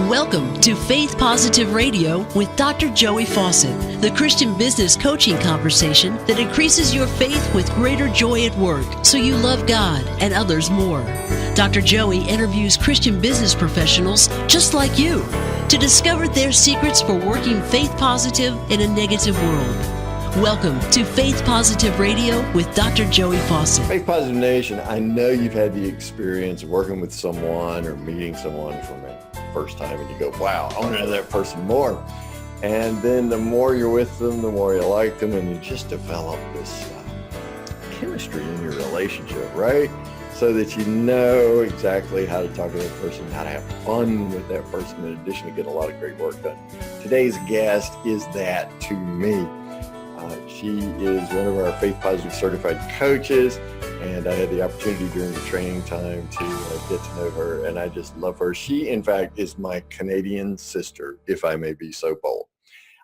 Welcome to Faith Positive Radio with Dr. Joey Fawcett, the Christian business coaching conversation that increases your faith with greater joy at work so you love God and others more. Dr. Joey interviews Christian business professionals just like you to discover their secrets for working faith positive in a negative world. Welcome to Faith Positive Radio with Dr. Joey Fawcett. Faith Positive Nation, I know you've had the experience of working with someone or meeting someone from the first time and you go, wow, I want to know that person more. And then the more you're with them, the more you like them, and you just develop this chemistry in your relationship, right? So that you know exactly how to talk to that person, how to have fun with that person, in addition to get a lot of great work done. Today's guest is that to me. She is one of our Faith Positive certified coaches, and I had the opportunity during the training time to get to know her, and I just love her. She, in fact, is my Canadian sister, if I may be so bold.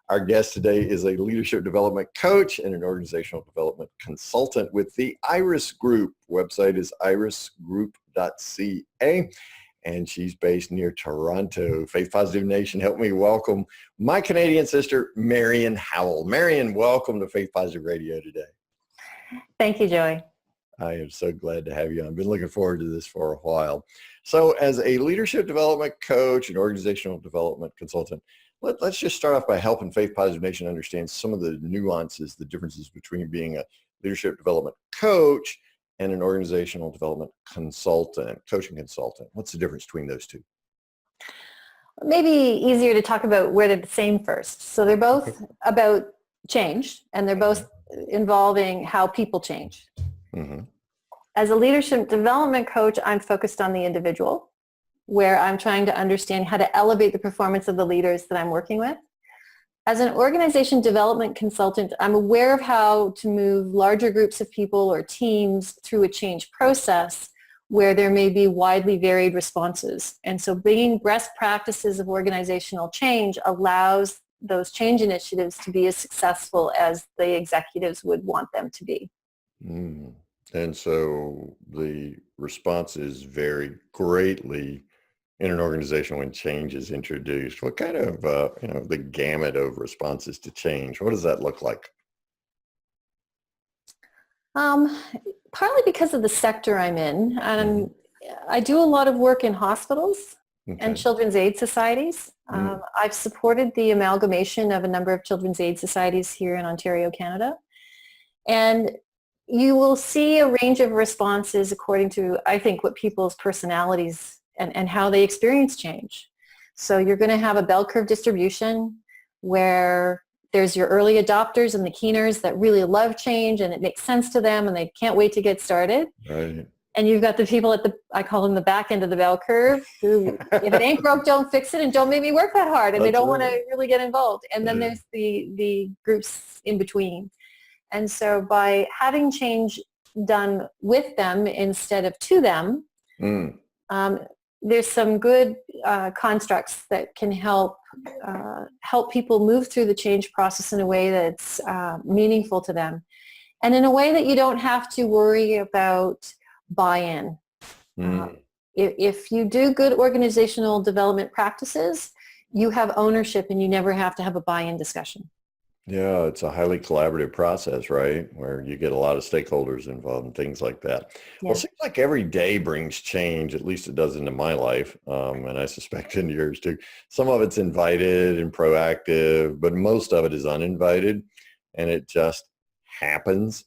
Our guest today is a leadership development coach and an organizational development consultant with the Iris Group. Website is irisgroup.ca. And she's based near Toronto. Faith Positive Nation, help me welcome my Canadian sister, Marion Howell. Marion, welcome to Faith Positive Radio today. Thank you, Joey. I am so glad to have you on. I've been looking forward to this for a while. So as a leadership development coach and organizational development consultant, let's just start off by helping Faith Positive Nation understand some of the nuances, the differences between being a leadership development coach and an organizational development consultant, coaching consultant. What's the difference between those two? Maybe easier to talk about where they're the same first. So they're both about change, and they're both involving how people change. Mm-hmm. As a leadership development coach, I'm focused on the individual, where I'm trying to understand how to elevate the performance of the leaders that I'm working with. As an organization development consultant, I'm aware of how to move larger groups of people or teams through a change process where there may be widely varied responses. And so bringing best practices of organizational change allows those change initiatives to be as successful as the executives would want them to be. Mm. And so the responses vary greatly in an organization when change is introduced. What kind of, the gamut of responses to change, what does that look like? Partly because of the sector I'm in. And I do a lot of work in hospitals and children's aid societies. I've supported the amalgamation of a number of children's aid societies here in Ontario, Canada. And you will see a range of responses according to, I think, what people's personalities and how they experience change. So you're going to have a bell curve distribution where there's your early adopters and the keeners that really love change and it makes sense to them and they can't wait to get started. Right. And you've got the people I call them the back end of the bell curve, who, if it ain't broke, don't fix it and don't make me work that hard. And they don't want to really get involved. And then there's the groups in between. And so by having change done with them instead of to them, there's some good constructs that can help people move through the change process in a way that's meaningful to them, and in a way that you don't have to worry about buy-in. If you do good organizational development practices, you have ownership and you never have to have a buy-in discussion. Yeah, it's a highly collaborative process, right? Where you get a lot of stakeholders involved and things like that. Yeah. Well, it seems like every day brings change, at least it does into my life, and I suspect into yours too. Some of it's invited and proactive, but most of it is uninvited, and it just happens.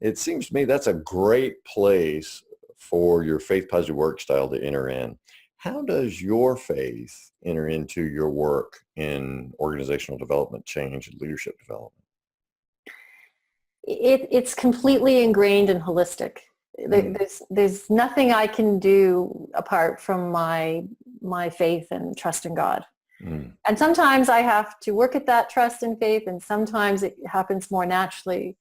It seems to me that's a great place for your faith positive work style to enter in. How does your faith enter into your work in organizational development, change, and leadership development? It's completely ingrained and holistic. There's nothing I can do apart from my faith and trust in God. And sometimes I have to work at that trust and faith, and sometimes it happens more naturally.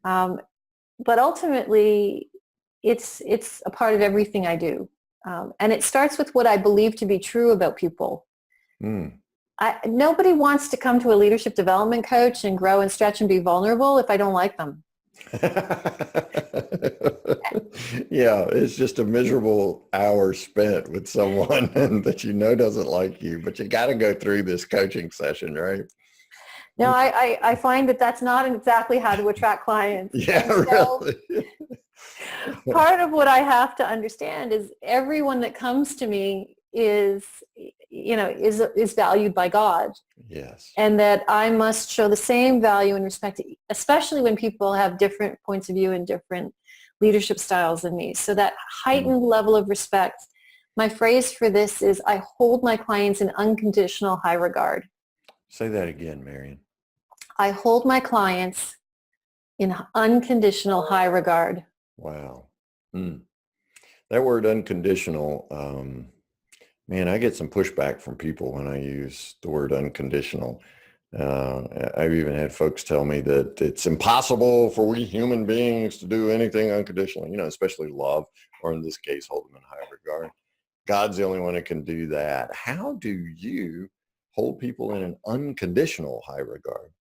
But ultimately, it's a part of everything I do. And it starts with what I believe to be true about people. Nobody wants to come to a leadership development coach and grow and stretch and be vulnerable if I don't like them. Yeah, it's just a miserable hour spent with someone that you know doesn't like you, but you got to go through this coaching session, right? No, I find that that's not exactly how to attract clients. Yeah, And so really. part of what I have to understand is everyone that comes to me is, is valued by God. Yes. And that I must show the same value and respect, especially when people have different points of view and different leadership styles than me. So that heightened level of respect, my phrase for this is I hold my clients in unconditional high regard. Say that again, Marion. I hold my clients in unconditional high regard. Wow. That word unconditional, man, I get some pushback from people when I use the word unconditional. I've even had folks tell me that it's impossible for we human beings to do anything unconditionally, especially love, or in this case, hold them in high regard. God's the only one that can do that. How do you hold people in an unconditional high regard?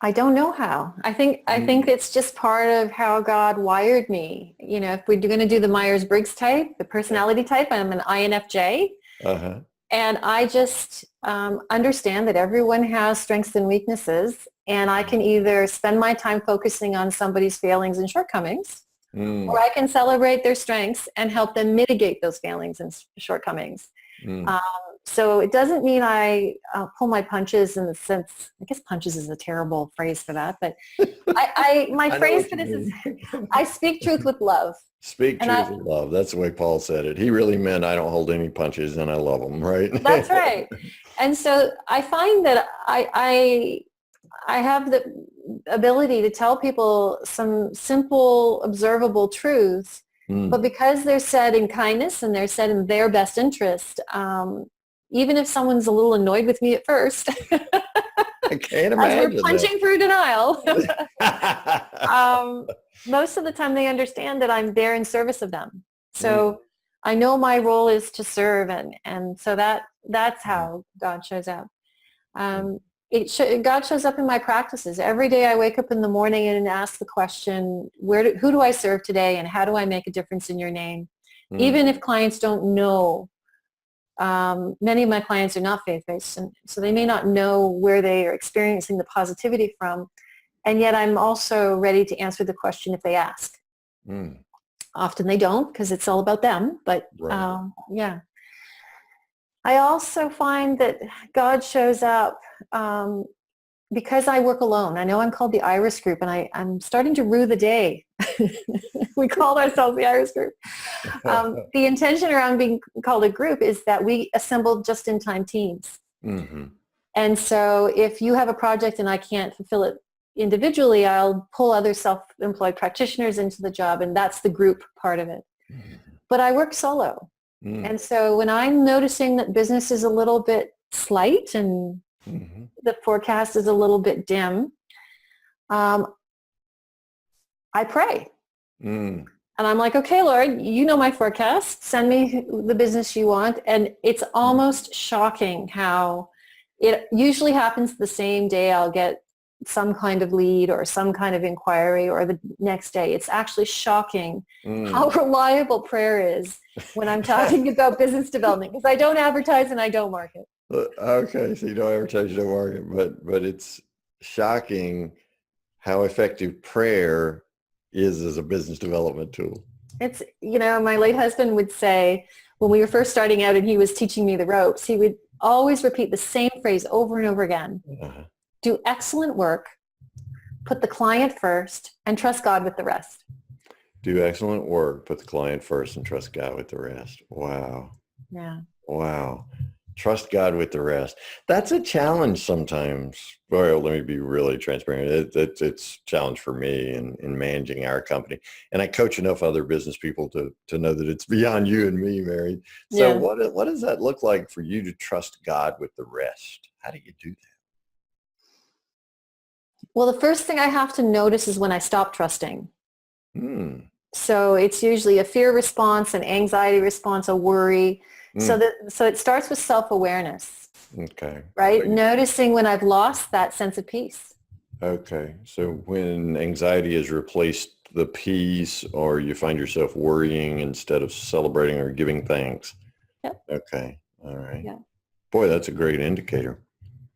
I don't know how. I think it's just part of how God wired me. If we're going to do the Myers-Briggs type, the personality type, I'm an INFJ. Uh-huh. And I just understand that everyone has strengths and weaknesses, and I can either spend my time focusing on somebody's failings and shortcomings, or I can celebrate their strengths and help them mitigate those failings and shortcomings. So it doesn't mean I pull my punches in the sense, I guess punches is a terrible phrase for that, but my phrase for this is I speak truth with love. Speak truth with love. That's the way Paul said it. He really meant I don't hold any punches and I love them, right? That's right. And so I find that I have the ability to tell people some simple, observable truths, but because they're said in kindness and they're said in their best interest, even if someone's a little annoyed with me at first, I can't imagine as we're punching through denial, most of the time they understand that I'm there in service of them. So I know my role is to serve, and so that's how God shows up. God shows up in my practices. Every day I wake up in the morning and ask the question, who do I serve today, and how do I make a difference in your name? Even if clients don't know. Many of my clients are not faith-based, and so they may not know where they are experiencing the positivity from, and yet I'm also ready to answer the question if they ask. Often they don't, because it's all about them, but yeah. I also find that God shows up because I work alone. I know I'm called the Iris Group, and I'm starting to rue the day. We called ourselves the Iris Group. The intention around being called a group is that we assemble just-in-time teams. And so if you have a project and I can't fulfill it individually, I'll pull other self-employed practitioners into the job, and that's the group part of it. But I work solo. And so when I'm noticing that business is a little bit slight and the forecast is a little bit dim, I pray. And I'm like, okay, Lord, you know my forecast. Send me the business you want. And it's almost shocking how it usually happens the same day I'll get some kind of lead or some kind of inquiry, or the next day. It's actually shocking how reliable prayer is when I'm talking about business development, because I don't advertise and I don't market. Okay, so you don't advertise, you don't market, but it's shocking how effective prayer is as a business development tool. It's, my late husband would say, when we were first starting out and he was teaching me the ropes, he would always repeat the same phrase over and over again. Do excellent work, put the client first, and trust God with the rest. Do excellent work, put the client first, and trust God with the rest. Wow. Yeah. Wow. Trust God with the rest. That's a challenge sometimes. Well, let me be really transparent. It's a challenge for me in managing our company. And I coach enough other business people to know that it's beyond you and me, Mary. So what does that look like for you to trust God with the rest? How do you do that? Well, the first thing I have to notice is when I stop trusting. So it's usually a fear response, an anxiety response, a worry. So it starts with self-awareness. Okay. Right? Noticing when I've lost that sense of peace. Okay. So when anxiety has replaced the peace, or you find yourself worrying instead of celebrating or giving thanks. Yep. Okay. All right. Yeah. Boy, that's a great indicator.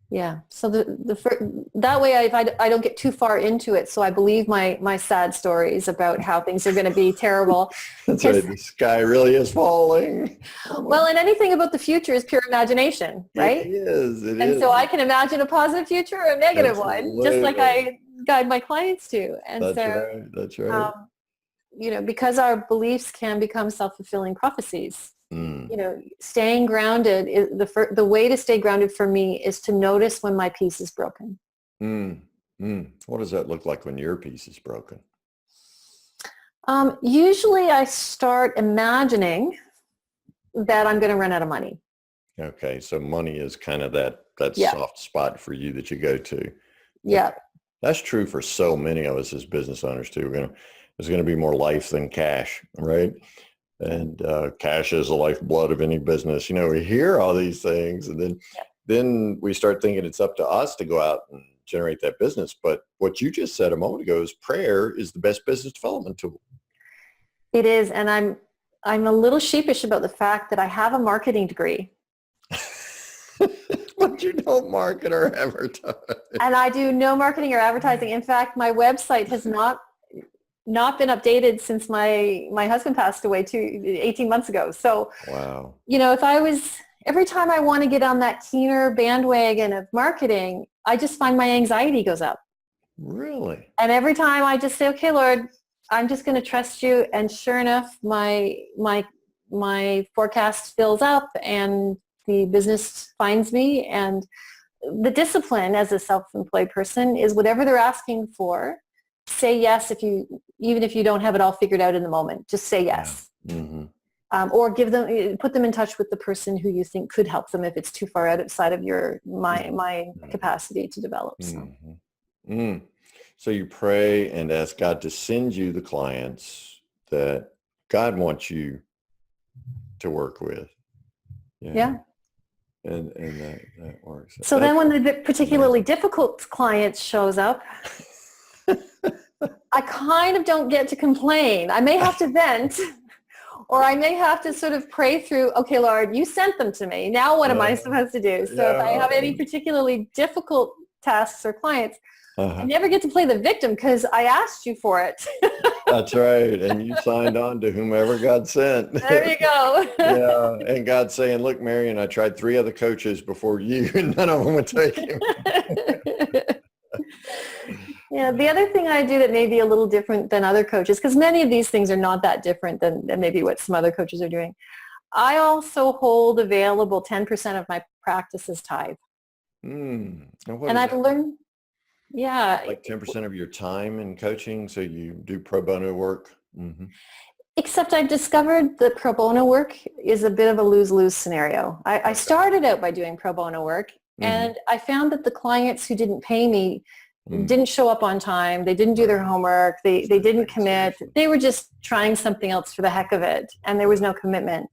Yeah. So that way I don't get too far into it. So I believe my sad stories about how things are going to be terrible. That's right. The sky really is falling. Well, and anything about the future is pure imagination, right? It is. It And is. so I can imagine a positive future or a negative one, just like Absolutely. I guide my clients to. And That's so, right. That's right. because our beliefs can become self-fulfilling prophecies, Mm. staying grounded is the way to stay grounded for me is to notice when my peace is broken. Mm. Mm. What does that look like when your piece is broken? Usually I start imagining that I'm going to run out of money. Okay. So money is kind of that Yeah. soft spot for you that you go to. Yeah. That's true for so many of us as business owners too. There's going to be more life than cash, right? And cash is the lifeblood of any business. We hear all these things, and then we start thinking it's up to us to go out and generate that business. But what you just said a moment ago is prayer is the best business development tool. It is, and I'm a little sheepish about the fact that I have a marketing degree. But you don't market or advertise. And I do no marketing or advertising. In fact, my website has not been updated since my husband passed away 18 months ago. So, Wow. every time I want to get on that keener bandwagon of marketing, I just find my anxiety goes up. Really? And every time I just say, okay, Lord, I'm just going to trust you. And sure enough, my forecast fills up and the business finds me. And the discipline as a self-employed person is whatever they're asking for, say yes even if you don't have it all figured out in the moment. Just say yes. Yeah. Mm-hmm. Or put them in touch with the person who you think could help them if it's too far outside of my capacity to develop. So. Mm-hmm. Mm. So you pray and ask God to send you the clients that God wants you to work with. Yeah. And that works. So then when the particularly difficult client shows up, I kind of don't get to complain. I may have to vent, or I may have to sort of pray through, okay, Lord, you sent them to me. Now what am I supposed to do? So if I have any particularly difficult tasks or clients, I never get to play the victim because I asked you for it. That's right. And you signed on to whomever God sent. There you go. Yeah. And God's saying, look, Marion, I tried 3 other coaches before you, and none of them would take him. Yeah, the other thing I do that may be a little different than other coaches, because many of these things are not that different than maybe what some other coaches are doing. I also hold available 10% of my practice as tithe. And I've learned, like 10% of your time in coaching, so you do pro bono work? Mm-hmm. Except I've discovered that pro bono work is a bit of a lose-lose scenario. I started out by doing pro bono work, and I found that the clients who didn't pay me didn't show up on time. They didn't do their homework. They didn't commit. They were just trying something else for the heck of it, and there was no commitment.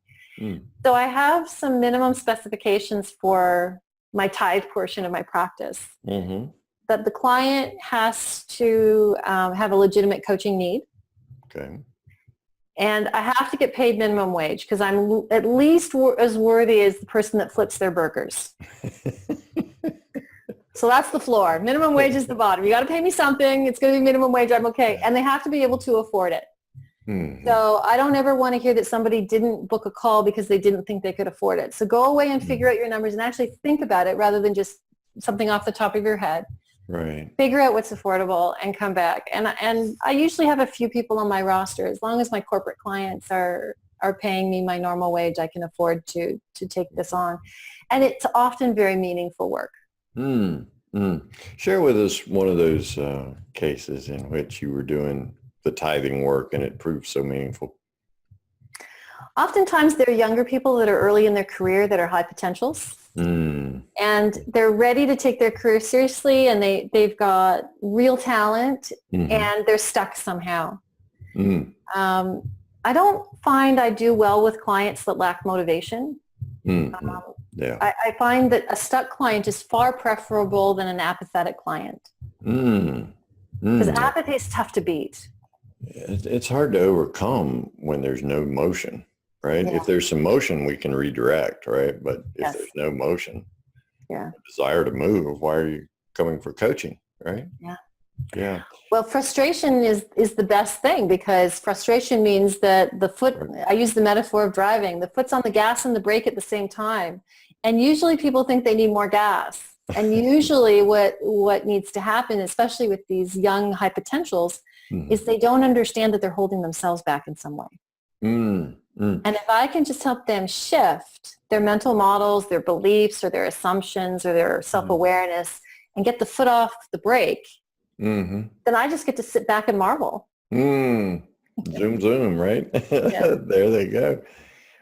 So I have some minimum specifications for my tithe portion of my practice. That the client has to have a legitimate coaching need. Okay. And I have to get paid minimum wage because I'm at least as worthy as the person that flips their burgers. So that's the floor. Minimum wage is the bottom. You got to pay me something. It's going to be minimum wage. I'm okay. And they have to be able to afford it. So I don't ever want to hear that somebody didn't book a call because they didn't think they could afford it. So go away and figure out your numbers and actually think about it rather than just something off the top of your head. Right. Figure out what's affordable and come back. And I usually have a few people on my roster. As long as my corporate clients are paying me my normal wage, I can afford to take this on. And it's often very meaningful work. Share with us one of those cases in which you were doing the tithing work and it proved so meaningful. Oftentimes they're younger people that are early in their career that are high potentials. And they're ready to take their career seriously, and they've got real talent, and they're stuck somehow. I don't find I do well with clients that lack motivation. I find that a stuck client is far preferable than an apathetic client. Mm. Because Mm. apathy is tough to beat. It's hard to overcome when there's no motion, right? Yeah. If there's some motion, we can redirect, right? But if Yes. there's no motion, Yeah. desire to move, why are you coming for coaching, right? Yeah. Yeah. Well, frustration is the best thing, because frustration means that the foot, I use the metaphor of driving, the foot's on the gas and the brake at the same time. And usually people think they need more gas. And usually what needs to happen, especially with these young high potentials, is they don't understand that they're holding themselves back in some way. Mm. Mm. And if I can just help them shift their mental models, their beliefs, or their assumptions, or their self-awareness, and get the foot off the brake, Mm-hmm. then I just get to sit back and marvel. Zoom, zoom, right? Yeah. There they go.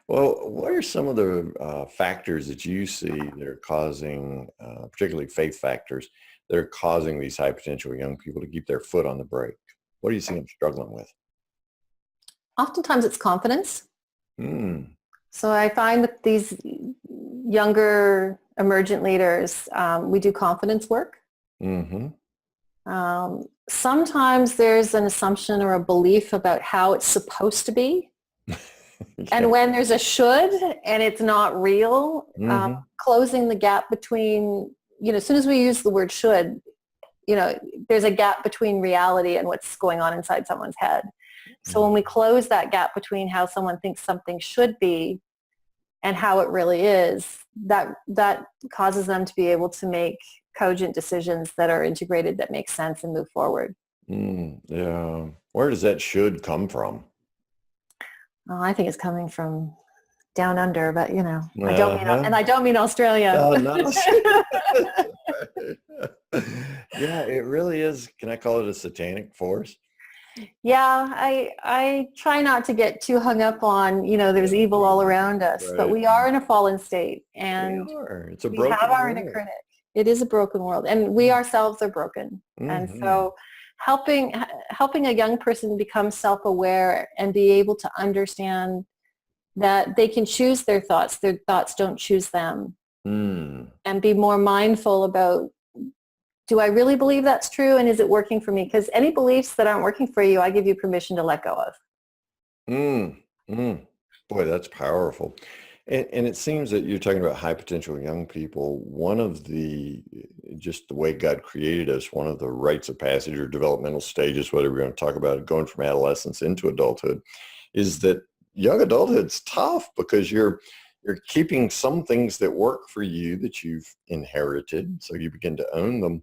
Well, what are some of the factors that you see that are causing, particularly faith factors, that are causing these high potential young people to keep their foot on the brake? What do you see them struggling with? Oftentimes it's confidence. Mm. So I find that these younger emergent leaders, we do confidence work. Mm-hmm. Sometimes there's an assumption or a belief about how it's supposed to be. And when there's a should and it's not real, closing the gap between, as soon as we use the word should, there's a gap between reality and what's going on inside someone's head. So when we close that gap between how someone thinks something should be and how it really is, that causes them to be able to make cogent decisions that are integrated, that make sense and move forward. Yeah. Where does that should come from? Well, I think it's coming from down under, but I don't mean Australia. Yeah, it really is. Can I call it a satanic force? Yeah, I try not to get too hung up on, there's evil all around us, but we are in a fallen state, and it's a broken have our world. inner critic. It is a broken world, and we ourselves are broken. And so helping a young person become self-aware and be able to understand that they can choose their thoughts don't choose them, and be more mindful about, do I really believe that's true, and is it working for me? Because any beliefs that aren't working for you, I give you permission to let go of. Boy, that's powerful. And it seems that you're talking about high potential young people. One of just the way God created us, one of the rites of passage or developmental stages, whatever we're going to talk about, going from adolescence into adulthood, is that young adulthood's tough because you're keeping some things that work for you that you've inherited, so you begin to own them.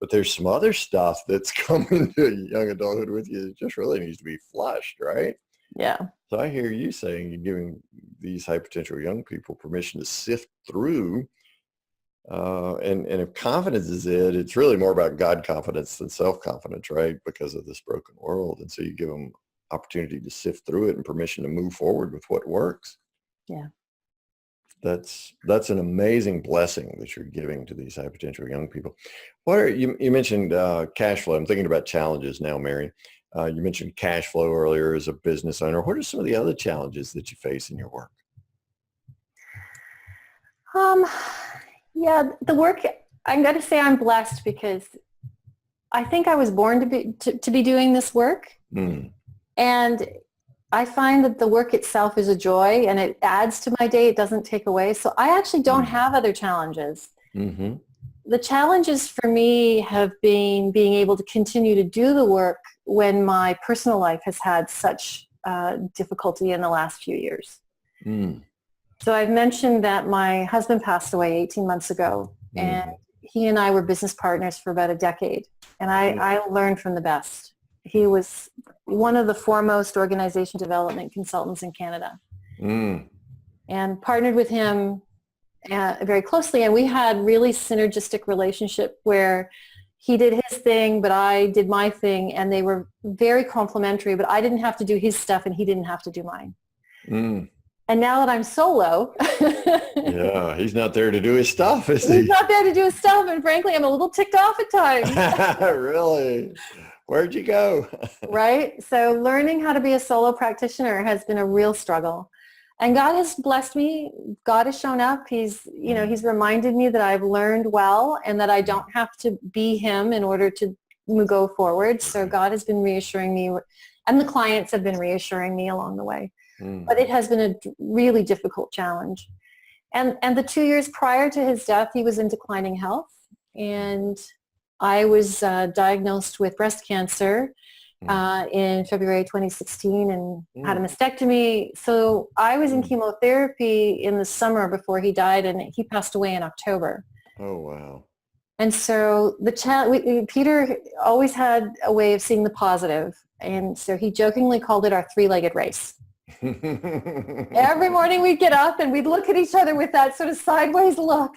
But there's some other stuff that's coming to young adulthood with you that just really needs to be flushed, right? Yeah. So I hear you saying you're giving these high potential young people permission to sift through. And if confidence is it's really more about God confidence than self-confidence, right? Because of this broken world. And so you give them opportunity to sift through it and permission to move forward with what works. Yeah. That's an amazing blessing that you're giving to these high potential young people. You mentioned cash flow. I'm thinking about challenges now, Mary. You mentioned cash flow earlier as a business owner. What are some of the other challenges that you face in your work? Yeah, the work, I'm going to say I'm blessed because I think I was born to be doing this work. And I find that the work itself is a joy, and it adds to my day. It doesn't take away. So I actually don't have other challenges. The challenges for me have been being able to continue to do the work when my personal life has had such difficulty in the last few years. So I've mentioned that my husband passed away 18 months ago, and he and I were business partners for about a decade, and I learned from the best. He was one of the foremost organization development consultants in Canada, and partnered with him very closely, and we had really synergistic relationship where he did his thing, but I did my thing, and they were very complementary, but I didn't have to do his stuff and he didn't have to do mine. And now that I'm solo, yeah, he's not there to do his stuff, is he? He's not there to do his stuff, and frankly, I'm a little ticked off at times. Really? Where'd you go? Right? So learning how to be a solo practitioner has been a real struggle. And God has blessed me. God has shown up. He's reminded me that I've learned well and that I don't have to be him in order to go forward. So God has been reassuring me, and the clients have been reassuring me along the way. But it has been a really difficult challenge. And the 2 years prior to his death, he was in declining health. And I was diagnosed with breast cancer in February 2016 and had a mastectomy. So I was in chemotherapy in the summer before he died, and he passed away in October. Oh, wow. And so Peter always had a way of seeing the positive. And so he jokingly called it our three-legged race. Every morning we'd get up and we'd look at each other with that sort of sideways look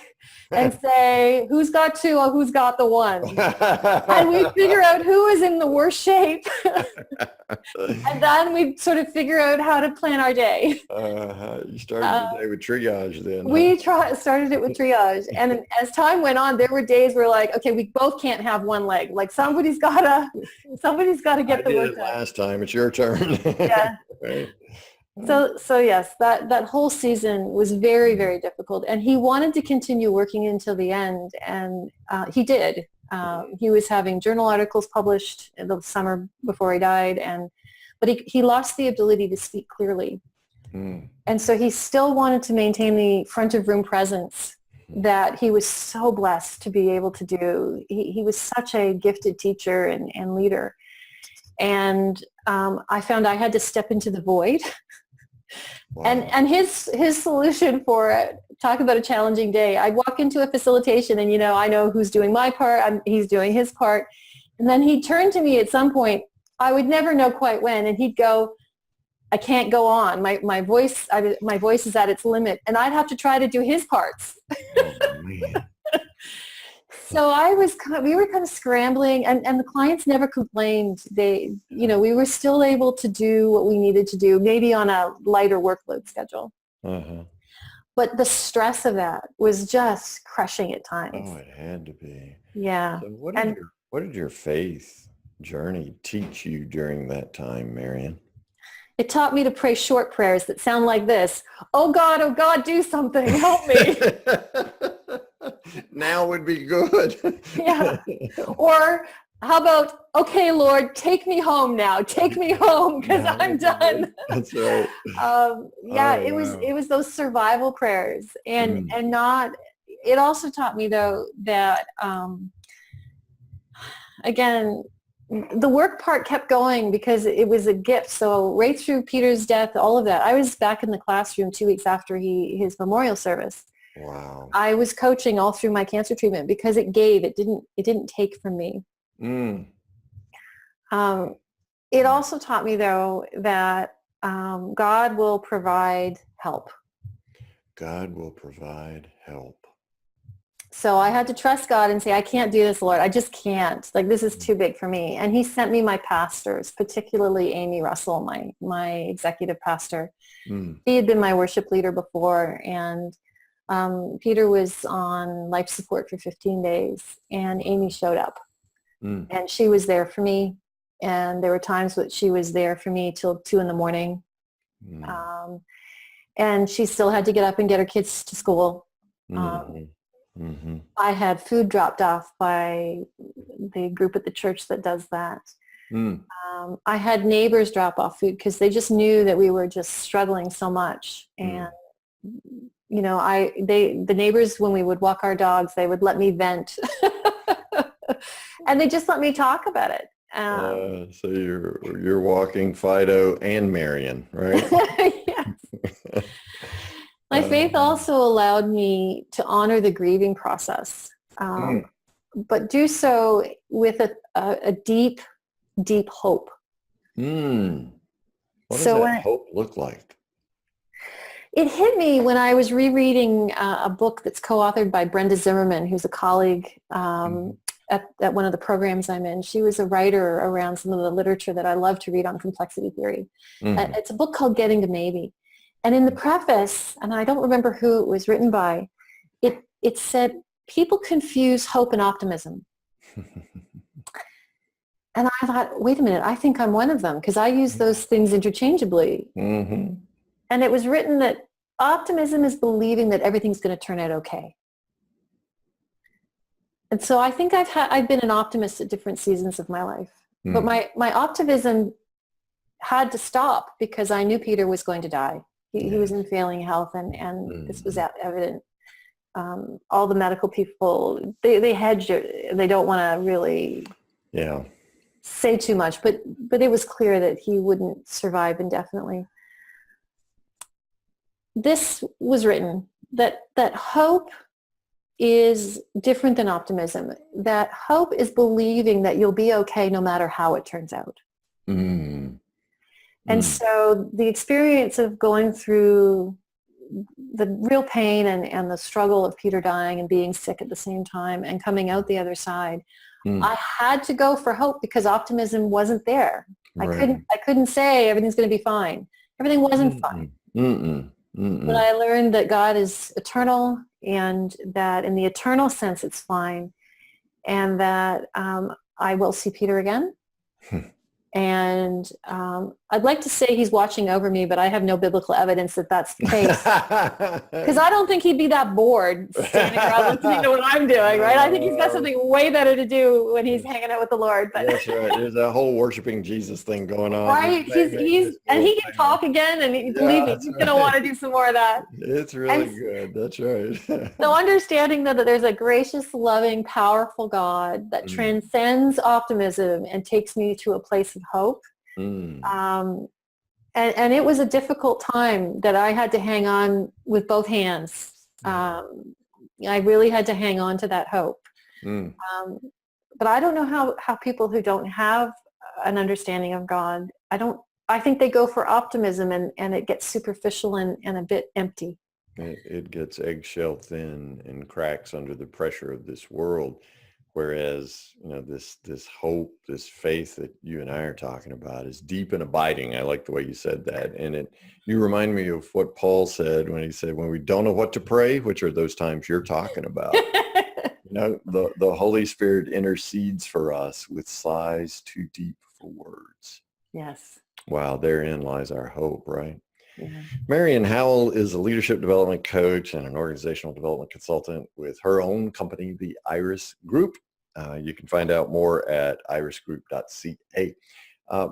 and say, who's got two or who's got the one? And we'd figure out who is in the worst shape. And then we'd sort of figure out how to plan our day. You started the day with triage then. We started it with triage. And as time went on, there were days where like, okay, we both can't have one leg. Like somebody's got to get the work done. Last time, it's your turn. Yeah. Right. So yes, that whole season was very, very difficult, and he wanted to continue working until the end, and he did. He was having journal articles published in the summer before he died, but he lost the ability to speak clearly, and so he still wanted to maintain the front of room presence that he was so blessed to be able to do. He was such a gifted teacher and leader, and I found I had to step into the void. Wow. And his solution for it, talk about a challenging day. I'd walk into a facilitation and, I know who's doing my part, he's doing his part. And then he'd turn to me at some point, I would never know quite when, and he'd go, I can't go on. My voice is at its limit. And I'd have to try to do his parts. Oh, man. So we were kind of scrambling, and the clients never complained. We were still able to do what we needed to do, maybe on a lighter workload schedule. But the stress of that was just crushing at times. Oh, it had to be. Yeah. So what did your faith journey teach you during that time, Marion? It taught me to pray short prayers that sound like this. Oh God, do something. Help me. Now would be good. Yeah. Or how about, okay, Lord, take me home now. Take me home because I'm done. That's right. It was those survival prayers and not, it also taught me though that, again, the work part kept going because it was a gift. So right through Peter's death, all of that, I was back in the classroom 2 weeks after his memorial service. Wow. I was coaching all through my cancer treatment because it didn't take from me. It also taught me though that God will provide help. God will provide help. So I had to trust God and say, I can't do this, Lord. I just can't. Like, this is too big for me. And he sent me my pastors, particularly Amy Russell, my executive pastor. He had been my worship leader before. And Peter was on life support for 15 days. And Amy showed up. And she was there for me. And there were times that she was there for me till 2 a.m. And she still had to get up and get her kids to school. I had food dropped off by the group at the church that does that. I had neighbors drop off food because they just knew that we were just struggling so much. And, the neighbors, when we would walk our dogs, they would let me vent. And they just let me talk about it. So you're walking Fido and Marion, right? Yes. My faith also allowed me to honor the grieving process, but do so with a deep, deep hope. What does that hope look like? It hit me when I was rereading a book that's co-authored by Brenda Zimmerman, who's a colleague at one of the programs I'm in. She was a writer around some of the literature that I love to read on complexity theory. It's a book called Getting to Maybe. And in the preface, and I don't remember who it was written by, it said, people confuse hope and optimism. And I thought, wait a minute, I think I'm one of them because I use those things interchangeably. And it was written that optimism is believing that everything's going to turn out okay. And so I think I've been an optimist at different seasons of my life. But my optimism had to stop because I knew Peter was going to die. He was in failing health, and this was evident. All the medical people, they hedge it. They don't want to really say too much, but it was clear that he wouldn't survive indefinitely. This was written that hope is different than optimism. That hope is believing that you'll be okay no matter how it turns out. And so the experience of going through the real pain and the struggle of Peter dying and being sick at the same time and coming out the other side, I had to go for hope because optimism wasn't there. Right. I couldn't say everything's going to be fine. Everything wasn't fine. But I learned that God is eternal, and that in the eternal sense it's fine, and that I will see Peter again. And I'd like to say he's watching over me, but I have no biblical evidence that that's the case. Because I don't think he'd be that bored standing around listening to what I'm doing, right? I think he's got something way better to do when he's hanging out with the Lord. But that's right. There's a whole worshiping Jesus thing going on. Right. And he can talk again, and believe me, he's going to want to do some more of that. It's really good. That's right. So understanding that there's a gracious, loving, powerful God that transcends optimism and takes me to a place of hope. And it was a difficult time that I had to hang on with both hands. I really had to hang on to that hope. But I don't know how people who don't have an understanding of God, I think they go for optimism, and it gets superficial and a bit empty. It gets eggshell thin and cracks under the pressure of this world. Whereas, this hope, this faith that you and I are talking about is deep and abiding. I like the way you said that. And you remind me of what Paul said when he said, when we don't know what to pray, which are those times you're talking about, the Holy Spirit intercedes for us with sighs too deep for words. Yes. Wow, therein lies our hope, right? Yeah. Marion Howell is a leadership development coach and an organizational development consultant with her own company, the Iris Group. You can find out more at irisgroup.ca.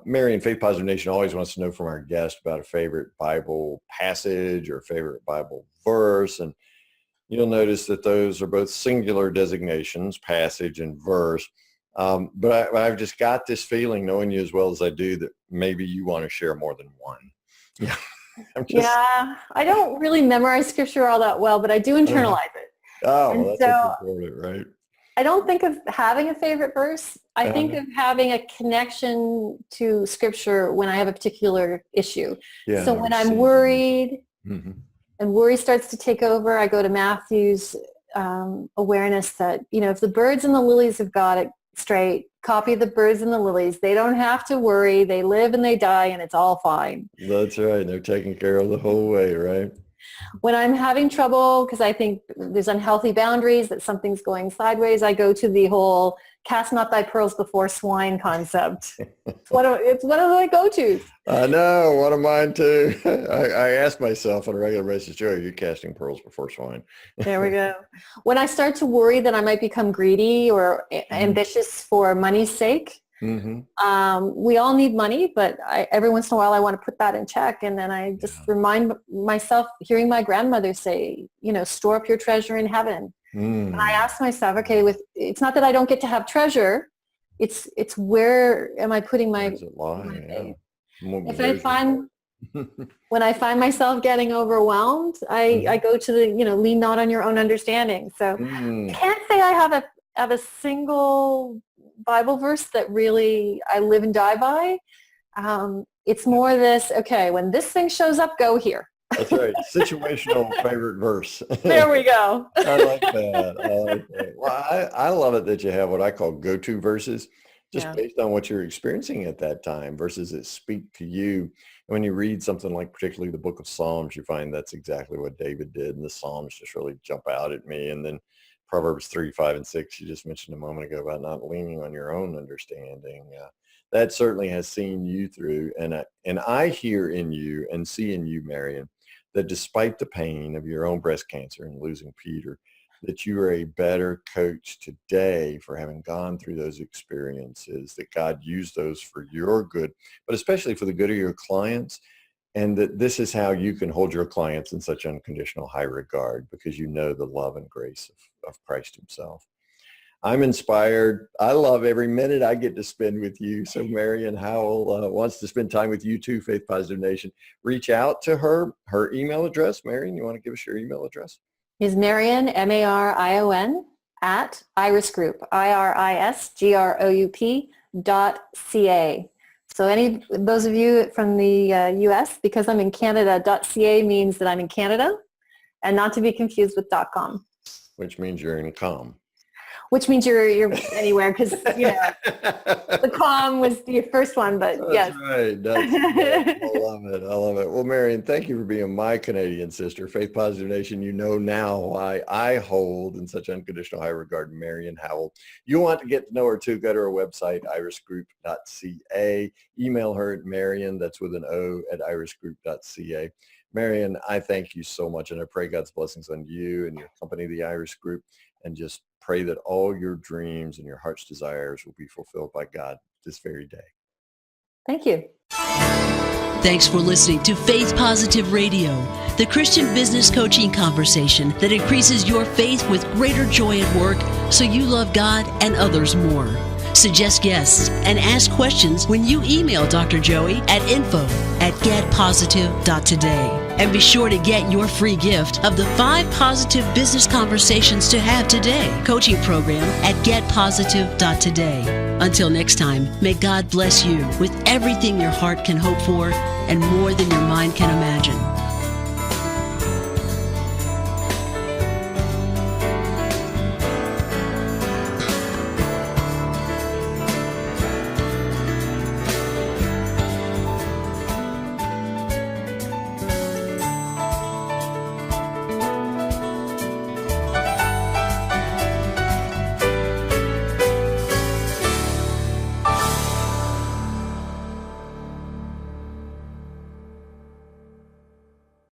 Marion, Faith Positive Nation always wants to know from our guest about a favorite Bible passage or favorite Bible verse. And you'll notice that those are both singular designations, passage and verse. But I've just got this feeling, knowing you as well as I do, that maybe you want to share more than one. Yeah. I don't really memorize scripture all that well, but I do internalize it. That's important, right? I don't think of having a favorite verse. I think of having a connection to scripture when I have a particular issue. So when I'm worried and worry starts to take over, I go to Matthew's awareness that, if the birds and the lilies have got it straight, copy the birds and the lilies. They don't have to worry. They live and they die, and it's all fine. That's right. They're taken care of the whole way, right? When I'm having trouble because I think there's unhealthy boundaries, that something's going sideways, I go to the whole cast not thy pearls before swine concept. It's one of my go-tos. I know, one of mine too. I ask myself on a regular basis, Joe, are you casting pearls before swine? There we go. When I start to worry that I might become greedy or ambitious for money's sake, we all need money, but every once in a while I want to put that in check. And then I just remind myself, hearing my grandmother say, store up your treasure in heaven. And I ask myself, okay, it's not that I don't get to have treasure. It's where am I putting my faith? When I find myself getting overwhelmed, I go to the, lean not on your own understanding. So I can't say I have a single Bible verse that really I live and die by. It's more this, okay, when this thing shows up, go here. That's right. Situational favorite verse. There we go. I like that. Well, I love it that you have what I call go-to verses, just based on what you're experiencing at that time, verses that speak to you. When you read something like particularly the book of Psalms, you find that's exactly what David did. And the Psalms just really jump out at me. And then Proverbs 3, 5, and 6, you just mentioned a moment ago about not leaning on your own understanding. that certainly has seen you through. And I hear in you and see in you, Marion, that despite the pain of your own breast cancer and losing Peter, that you are a better coach today for having gone through those experiences, that God used those for your good, but especially for the good of your clients, and that this is how you can hold your clients in such unconditional high regard because you know the love and grace of Christ himself. I'm inspired. I love every minute I get to spend with you. So Marion Howell wants to spend time with you too, Faith Positive Nation. Reach out to her. Her email address, Marion, you want to give us your email address? Is Marion, Marion, at Iris Group, irisgroup.ca. So those of you from the U.S., because I'm in Canada, .ca means that I'm in Canada, and not to be confused with .com. Which means you're in com. Which means you're anywhere, because the com was your first one, but yes. That's right. That's right. I love it. I love it. Well, Marion, thank you for being my Canadian sister. Faith Positive Nation, you know now why I hold in such unconditional high regard Marion Howell. You want to get to know her too, go to her website, irisgroup.ca. Email her at Marion, that's with an O, at irisgroup.ca. Marion, I thank you so much, and I pray God's blessings on you and your company, the Iris Group, and just pray that all your dreams and your heart's desires will be fulfilled by God this very day. Thank you. Thanks for listening to Faith Positive Radio, the Christian business coaching conversation that increases your faith with greater joy at work so you love God and others more. Suggest guests and ask questions when you email Dr. Joey at info@getpositive.today. And be sure to get your free gift of the 5 positive business conversations to have today coaching program at getpositive.today. Until next time, may God bless you with everything your heart can hope for and more than your mind can imagine.